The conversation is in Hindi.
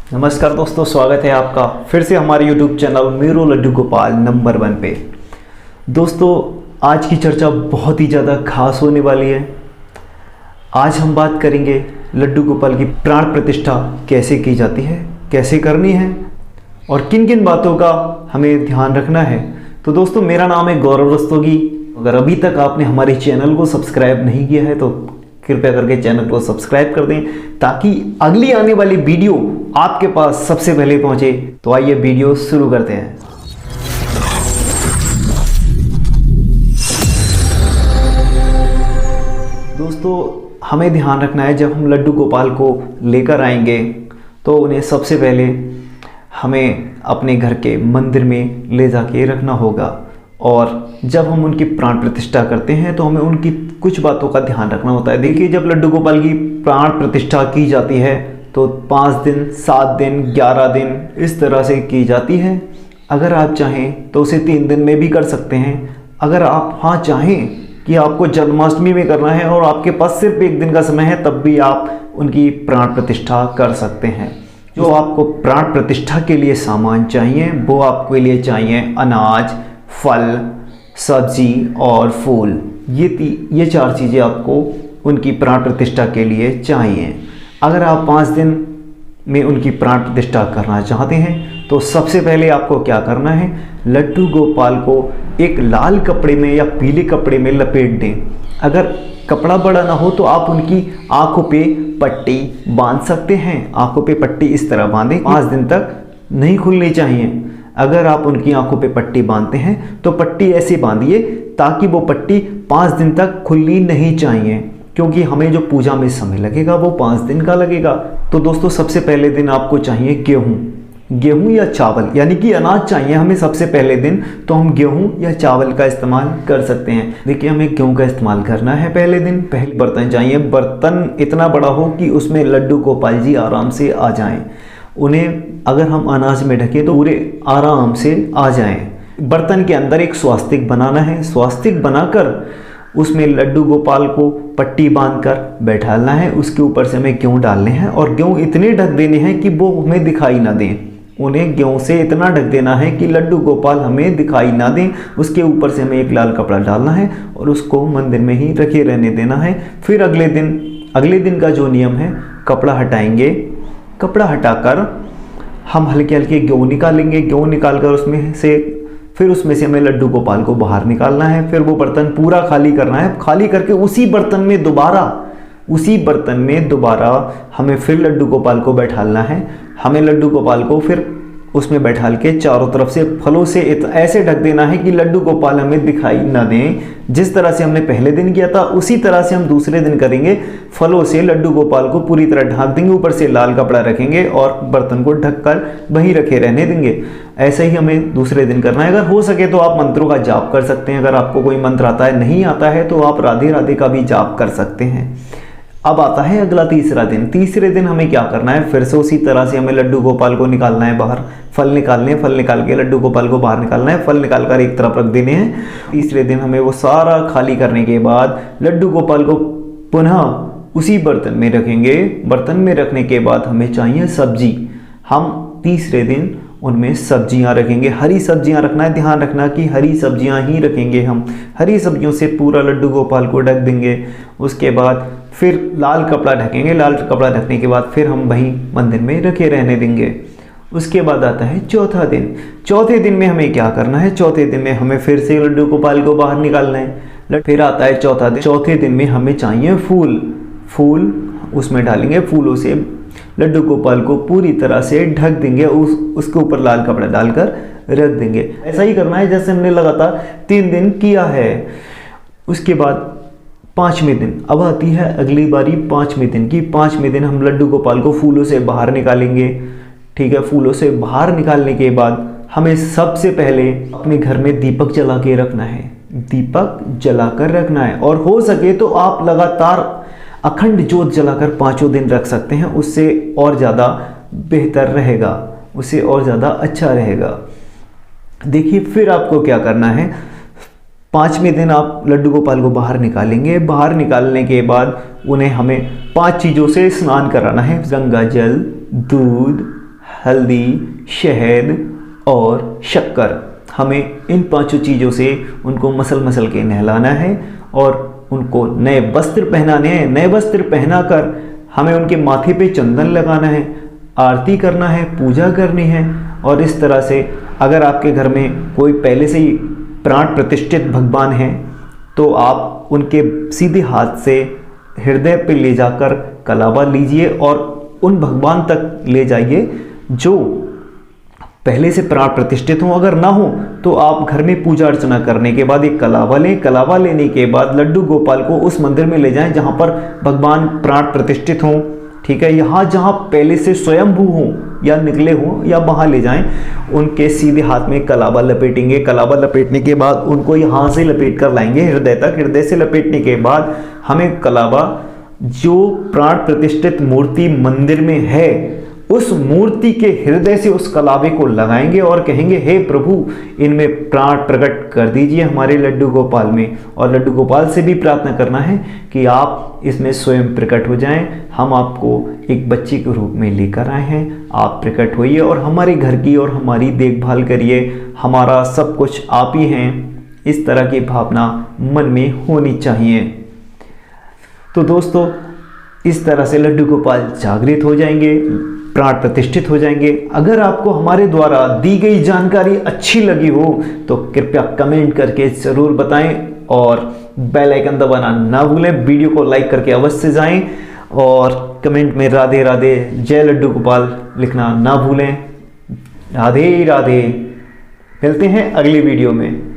नमस्कार दोस्तों, स्वागत है आपका फिर से हमारे YouTube channel Meeru Laddu Gopal number 1 पे। दोस्तों, आज की चर्चा बहुत ही ज़्यादा खास होने वाली है। आज हम बात करेंगे लड्डू गोपाल की प्राण प्रतिष्ठा कैसे की जाती है, कैसे करनी है और किन किन बातों का हमें ध्यान रखना है। तो दोस्तों, मेरा नाम है गौरव रस्तोगी। अगर अभी तक आपने हमारे चैनल को सब्सक्राइब नहीं किया है तो कृपया करके चैनल को सब्सक्राइब कर दें ताकि अगली आने वाली वीडियो आपके पास सबसे पहले पहुंचे। तो आइए वीडियो शुरू करते हैं। दोस्तों, हमें ध्यान रखना है, जब हम लड्डू गोपाल को लेकर आएंगे तो उन्हें सबसे पहले हमें अपने घर के मंदिर में ले जाके रखना होगा। और जब हम उनकी प्राण प्रतिष्ठा करते हैं तो हमें उनकी कुछ बातों का ध्यान रखना होता है। देखिए, जब लड्डू गोपाल की प्राण प्रतिष्ठा की जाती है तो 5 दिन, 7 दिन, 11 दिन इस तरह से की जाती है। अगर आप चाहें तो उसे 3 दिन में भी कर सकते हैं। अगर आप चाहें कि आपको जन्माष्टमी में करना है और आपके पास सिर्फ 1 दिन का समय है, तब भी आप उनकी प्राण प्रतिष्ठा कर सकते हैं। जो आपको प्राण प्रतिष्ठा के लिए सामान चाहिए वो आपके लिए चाहिए अनाज, फल, सब्जी और फूल। ये 4 चीज़ें आपको उनकी प्राण प्रतिष्ठा के लिए चाहिए। अगर आप 5 दिन में उनकी प्राण प्रतिष्ठा करना चाहते हैं तो सबसे पहले आपको क्या करना है, लड्डू गोपाल को एक लाल कपड़े में या पीले कपड़े में लपेट दें। अगर कपड़ा बड़ा ना हो तो आप उनकी आंखों पे पट्टी बांध सकते हैं। आंखों पे पट्टी इस तरह बांधें, 5 दिन तक नहीं खुलनी चाहिए। अगर आप उनकी आंखों पे पट्टी बांधते हैं तो पट्टी ऐसे बांधिए ताकि वो पट्टी 5 दिन तक खुलनी नहीं चाहिए, क्योंकि हमें जो पूजा में समय लगेगा वो 5 दिन का लगेगा। तो दोस्तों, सबसे पहले दिन आपको चाहिए गेहूं या चावल, यानी कि अनाज चाहिए हमें सबसे पहले दिन। तो हम गेहूं या चावल का इस्तेमाल कर सकते हैं। देखिए, हमें गेहूं का इस्तेमाल करना है पहले दिन। पहले बर्तन चाहिए, बर्तन इतना बड़ा हो कि उसमें लड्डू गोपाल जी आराम से आ जाएं। उन्हें अगर हम अनाज में ढकें तो पूरे आराम से आ जाएं। बर्तन के अंदर एक स्वास्तिक बनाना है। स्वास्तिक बनाकर उसमें लड्डू गोपाल को पट्टी बांधकर बैठाना है। उसके ऊपर से हमें गेहूं डालने हैं और गेहूं इतने ढक देने हैं कि वो हमें दिखाई ना दें। उन्हें गेहूं से इतना ढक देना है कि लड्डू गोपाल हमें दिखाई ना दें। उसके ऊपर से हमें एक लाल कपड़ा डालना है और उसको मंदिर में ही रखे रहने देना है। फिर अगले दिन का जो नियम है, कपड़ा हटाएंगे। कपड़ा हटाकर हम हल्के हल्के गेहूं निकालेंगे। गेहूं निकालकर उसमें से हमें लड्डू गोपाल को बाहर निकालना है। फिर वो बर्तन पूरा खाली करना है। खाली करके उसी बर्तन में दोबारा हमें फिर लड्डू गोपाल को बैठालना है। हमें लड्डू गोपाल को फिर उसमें बैठाल के चारों तरफ से फलों से ऐसे ढक देना है कि लड्डू गोपाल हमें दिखाई ना दें। जिस तरह से हमने पहले दिन किया था उसी तरह से हम दूसरे दिन करेंगे। फलों से लड्डू गोपाल को पूरी तरह ढक देंगे, ऊपर से लाल कपड़ा रखेंगे और बर्तन को ढककर वहीं रखे रहने देंगे। ऐसे ही हमें दूसरे दिन करना है। अगर हो सके तो आप मंत्रों का जाप कर सकते हैं। अगर आपको कोई मंत्र आता है, नहीं आता है तो आप राधे राधे का भी जाप कर सकते हैं। अब आता है अगला तीसरा दिन। तीसरे दिन हमें क्या करना है, फिर से उसी तरह से हमें लड्डू गोपाल को निकालना है बाहर। फल निकालने हैं, फल निकाल के लड्डू गोपाल को बाहर निकालना है। फल निकालकर एक तरफ रख देने हैं। तीसरे दिन हमें वो सारा खाली करने के बाद लड्डू गोपाल को पुनः उसी बर्तन में रखेंगे। बर्तन में रखने के बाद हमें चाहिए सब्जी। हम तीसरे दिन उनमें सब्जियां रखेंगे। हरी सब्जियां रखना है। ध्यान रखना कि हरी सब्जियां ही रखेंगे हम। हरी सब्जियों से पूरा लड्डू गोपाल को ढक देंगे। उसके बाद फिर लाल कपड़ा ढकेंगे। लाल कपड़ा ढकने के बाद फिर हम वहीं मंदिर में रखे रहने देंगे। उसके बाद आता है चौथा दिन। चौथे दिन में हमें क्या करना है, चौथे दिन में हमें फिर से लड्डू गोपाल को बाहर निकालना है। फिर आता है चौथा दिन। चौथे दिन में हमें चाहिए फूल उसमें डालेंगे। फूलों से लड्डू गोपाल को पूरी तरह से ढक देंगे। उसके ऊपर लाल कपड़ा डालकर रख देंगे। ऐसा ही करना है जैसे हमने लगातार 3 दिन किया है। उसके बाद 5वें दिन, अब आती है अगली बारी 5वें दिन की। 5वें दिन हम लड्डू गोपाल को फूलों से बाहर निकालेंगे। ठीक है, फूलों से बाहर निकालने के बाद हमें सबसे पहले अपने घर में दीपक जला के रखना है। दीपक जलाकर रखना है और हो सके तो आप लगातार अखंड ज्योत जलाकर 5 दिन रख सकते हैं। उससे और ज़्यादा बेहतर रहेगा, उससे और ज़्यादा अच्छा रहेगा। देखिए, फिर आपको क्या करना है, 5वें दिन आप लड्डू गोपाल को बाहर निकालेंगे। बाहर निकालने के बाद हमें 5 चीज़ों से स्नान कराना है। गंगा जल, दूध, हल्दी, शहद और शक्कर। हमें इन 5 चीज़ों से उनको मसल के नहलाना है और उनको नए वस्त्र पहनाने हैं। नए वस्त्र पहनाकर हमें उनके माथे पे चंदन लगाना है, आरती करना है, पूजा करनी है। और इस तरह से अगर आपके घर में कोई पहले से ही प्राण प्रतिष्ठित भगवान हैं तो आप उनके सीधे हाथ से हृदय पे ले जाकर कलावा लीजिए और उन भगवान तक ले जाइए जो पहले से प्राण प्रतिष्ठित हों। अगर ना हो तो आप घर में पूजा अर्चना करने के बाद एक कलावा लें। कलावा लेने के बाद लड्डू गोपाल को उस मंदिर में ले जाएं जहां पर भगवान प्राण प्रतिष्ठित हों। ठीक है, यहाँ जहाँ पहले से स्वयंभू हों या निकले हों या वहाँ ले जाएं। उनके सीधे हाथ में कलावा लपेटेंगे। कलावा लपेटने के बाद उनको यहाँ से लपेट कर लाएंगे हृदय तक। हृदय से लपेटने के बाद हमें कलावा जो प्राण प्रतिष्ठित मूर्ति मंदिर में है उस मूर्ति के हृदय से उस कलावे को लगाएंगे और कहेंगे, हे प्रभु, इनमें प्राण प्रकट कर दीजिए हमारे लड्डू गोपाल में। और लड्डू गोपाल से भी प्रार्थना करना है कि आप इसमें स्वयं प्रकट हो जाएं। हम आपको एक बच्चे के रूप में लेकर आए हैं, आप प्रकट होइए और हमारे घर की और हमारी देखभाल करिए, हमारा सब कुछ आप ही हैं। इस तरह की भावना मन में होनी चाहिए। तो दोस्तों, इस तरह से लड्डू गोपाल जागृत हो जाएंगे, प्राण प्रतिष्ठित हो जाएंगे। अगर आपको हमारे द्वारा दी गई जानकारी अच्छी लगी हो तो कृपया कमेंट करके ज़रूर बताएं और बेल आइकन दबाना ना भूलें। वीडियो को लाइक करके अवश्य जाएं और कमेंट में राधे राधे, जय लड्डू गोपाल लिखना ना भूलें। राधे राधे। मिलते हैं अगली वीडियो में।